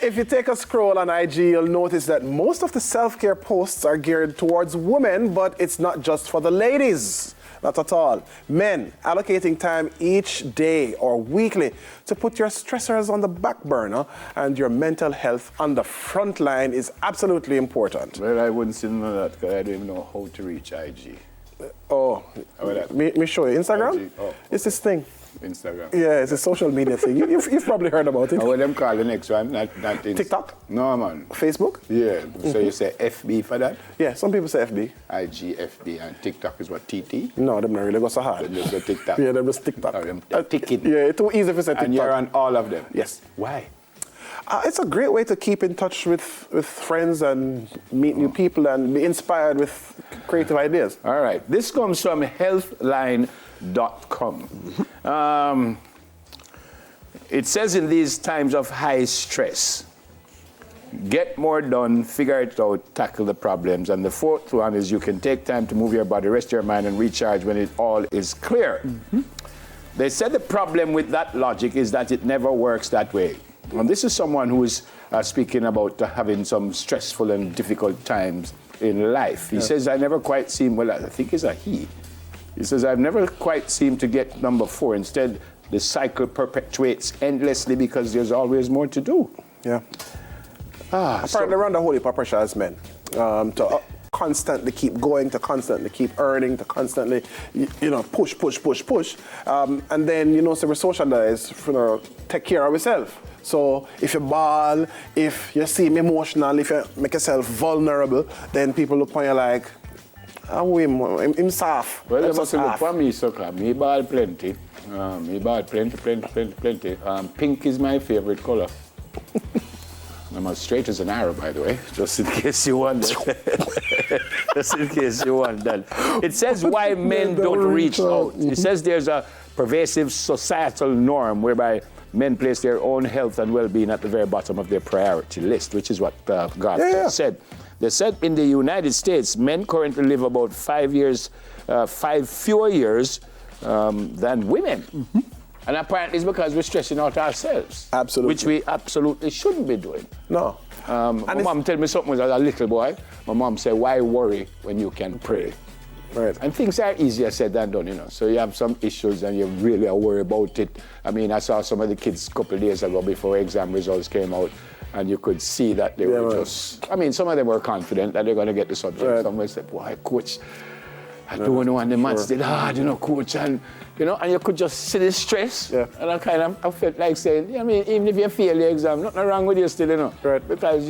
If you take a scroll on IG, you'll notice that most of the self-care posts are geared towards women, but it's not just for the ladies. Not at all. Men, allocating time each day or weekly to put your stressors on the back burner and your mental health on the front line is absolutely important. Well, I wouldn't say none of that because I don't even know how to reach IG. Me show you. Instagram? IG. Oh, it's this thing. Instagram. Yeah, it's a social media thing. You've probably heard about it. What them call the next one? Not TikTok? No, man. Facebook? Yeah. So you say FB for that? Yeah, some people say FB. IG, FB, and TikTok is what, TT? No, them not really go so hard. They just go TikTok. Yeah, them just TikTok. Ticket. Yeah, it's too easy for say TikTok. And you're on all of them? Yes. Why? It's a great way to keep in touch with friends and meet new people and be inspired with creative ideas. All right. This comes from healthline.com. It says in these times of high stress, get more done, figure it out, tackle the problems. And the fourth one is you can take time to move your body, rest your mind, and recharge when it all is clear. They said the problem with that logic is that it never works that way. And this is someone who is speaking about having some stressful and difficult times in life. He says, I never quite seem, well, I think it's a he. He says, I've never quite seemed to get number 4. Instead, the cycle perpetuates endlessly because there's always more to do. Yeah. Apparently around the whole heap of pressure as men to constantly keep going, to constantly keep earning, to constantly, push. And then, so we're socialized, take care of yourself. So if you bawl, if you seem emotional, if you make yourself vulnerable, then people look on you like, I'm soft. Well, you must look for me, sucker. Me bawl plenty. Me bawl plenty. Pink is my favorite color. I'm as straight as an arrow, by the way, just in case you wonder. Just in case you wonder. It says why men don't reach out. It says there's a pervasive societal norm whereby men place their own health and well-being at the very bottom of their priority list, which is what God said. They said in the United States, men currently live about 5 fewer years than women. And apparently it's because we're stressing out ourselves. Absolutely. Which we absolutely shouldn't be doing. No. My mom told me something when I was a little boy. My mom said, why worry when you can pray? Right. And things are easier said than done, So you have some issues and you really are worried about it. I mean, I saw some of the kids a couple of days ago before exam results came out, and you could see that they were just, some of them were confident that they're going to get the subject. Right. Some said, boy, coach, I don't know, and the maths did hard, coach, and you could just see the stress. Yeah. And I felt like saying, even if you fail the exam, nothing wrong with you still, Right. Because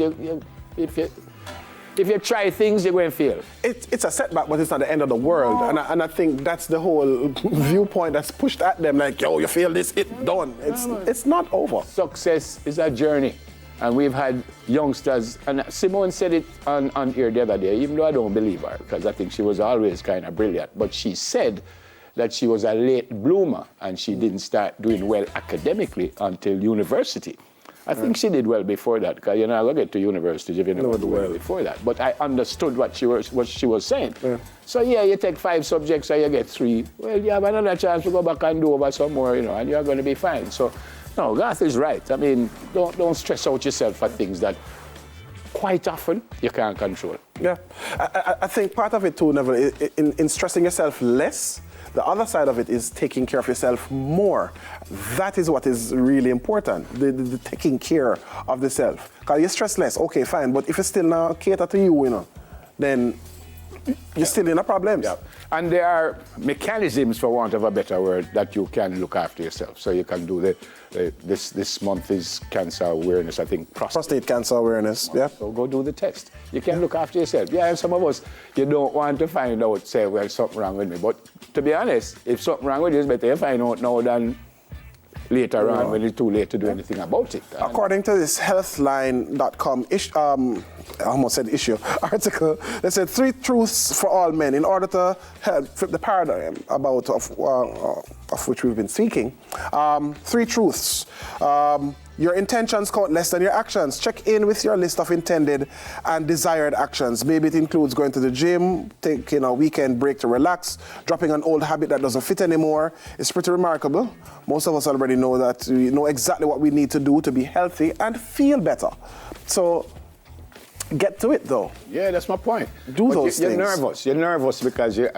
if you try things, you're going to fail. It's a setback, but it's not the end of the world. Oh. And I think that's the whole viewpoint that's pushed at them, like, yo, you fail this, it's done. It's not over. Success is a journey. And we've had youngsters, and Simone said it on here the other day, even though I don't believe her, because I think she was always kind of brilliant, but she said that she was a late bloomer and she didn't start doing well academically until university. I think she did well before that, because I go get to university if you never do well before that. But I understood what she was saying. Yeah. So you take 5 subjects and you get 3. Well, you have another chance to go back and do over some more, and you're going to be fine. So, no, Garth is right. I mean, don't stress out yourself for things that quite often you can't control. Yeah, I think part of it too, Neville, in stressing yourself less. The other side of it is taking care of yourself more. That is what is really important, the taking care of the self. Because you stress less, okay, fine, but if you still not cater to you, then you're still in a problem. Yeah. And there are mechanisms, for want of a better word, that you can look after yourself. So you can do this month is cancer awareness, I think. Prostate cancer awareness, yeah. So go do the test. You can look after yourself. Yeah, and some of us, you don't want to find out, say, well, something wrong with me. But to be honest, if something wrong with you, it's better you find out now than later on when it's too late to do anything about it. According to this healthline.com I almost said issue, article, they said 3 truths for all men in order to help flip the paradigm of which we've been speaking. 3 truths. Your intentions count less than your actions. Check in with your list of intended and desired actions. Maybe it includes going to the gym, taking a weekend break to relax, dropping an old habit that doesn't fit anymore. It's pretty remarkable. Most of us already know that we know exactly what we need to do to be healthy and feel better. So get to it, though. Yeah, that's my point. Do those things. You're nervous. You're nervous because you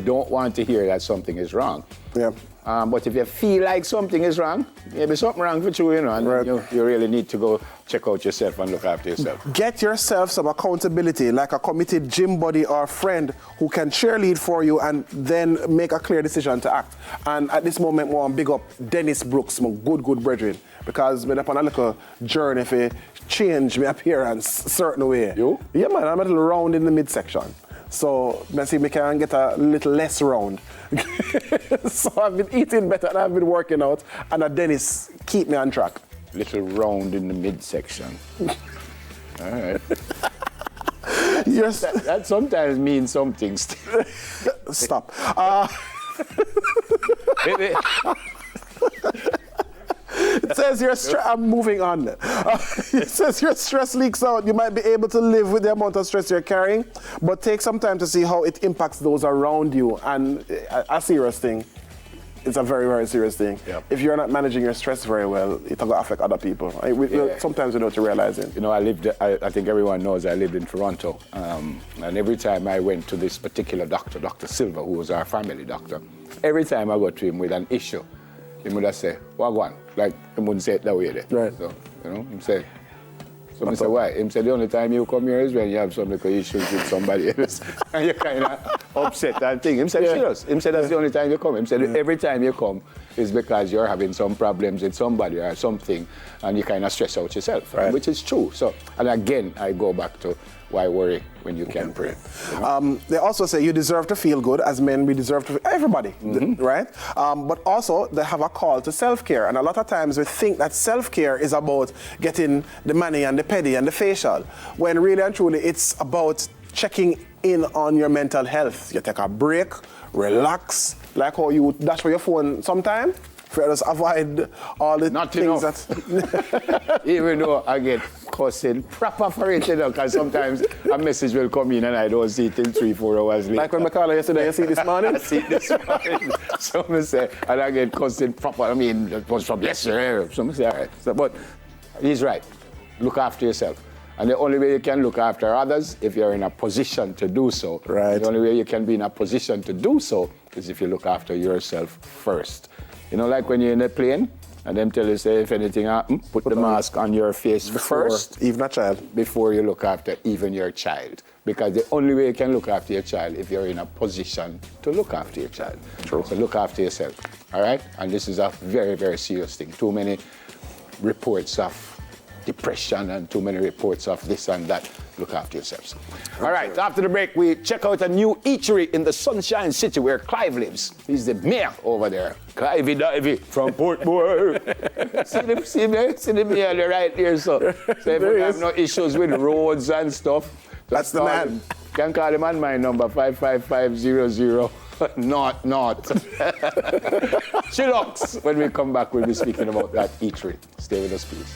don't want to hear that something is wrong. Yeah. But if you feel like something is wrong, maybe something wrong with you, and right. you really need to go check out yourself and look after yourself. Get yourself some accountability, like a committed gym buddy or friend who can cheerlead for you and then make a clear decision to act. And at this moment, I want to big up Dennis Brooks, my good brethren, because I'm on a little journey for change my appearance certain way. You? Yeah, man, I'm a little round in the midsection. So, I see me can get a little less round. So I've been eating better and I've been working out, and Dennis keep me on track. Little round in the midsection. All right. Yes. That sometimes means something still. Stop. It says your stress. I'm moving on. It says your stress leaks out. You might be able to live with the amount of stress you're carrying, but take some time to see how it impacts those around you. And a serious thing. It's a very, very serious thing. Yep. If you're not managing your stress very well, it will affect other people. Sometimes we don't realize it. You know, I think everyone knows I lived in Toronto. And every time I went to this particular doctor, Dr. Silver, who was our family doctor, every time I go to him with an issue, he would say, "Wagwan." Like, he wouldn't say it that way. Right. So, he said, I said, why? He said, the only time you come here is when you have some little issues with somebody else. And you're kind of upset and thing. He said, serious. He said, that's the only time you come. He said, every time you come is because you're having some problems with somebody or something, and you kind of stress out yourself, right. Which is true. So, and again, I go back to why worry when you can pray. You know? They also say you deserve to feel good. As men, we deserve to, everybody, right? But also, they have a call to self-care. And a lot of times we think that self-care is about getting the money and the pedi and the facial, when really and truly it's about checking in on your mental health. You take a break, relax, like how you dash for your phone sometime. Just avoid all the Not things enough. that... Even though I get cussing proper for it, because sometimes a message will come in and I don't see it in 3-4 hours later. Like when I called yesterday, you see it this morning? I see it this morning. Some say, and I get cussing proper. I mean, it was from yesterday. Some say, all right. So, but he's right. Look after yourself. And the only way you can look after others if you're in a position to do so. Right. The only way you can be in a position to do so is if you look after yourself first. You know, like when you're in a plane, and them tell you, say, if anything happens, put the mask on your face first. Even a child. Before you look after even your child. Because the only way you can look after your child if you're in a position to look after your child. True. So look after yourself, all right? And this is a very, very serious thing. Too many reports of depression and too many reports of this and that. Look after yourselves. All right, after the break, we check out a new eatery in the Sunshine City where Clive lives. He's the mayor over there. Clivey from Portmore. see the mayor right there, so if you have no issues with roads and stuff, that's the man. You can call him on my number, 55500. Not. Chillax. When we come back, we'll be speaking about that eatery. Stay with us, please.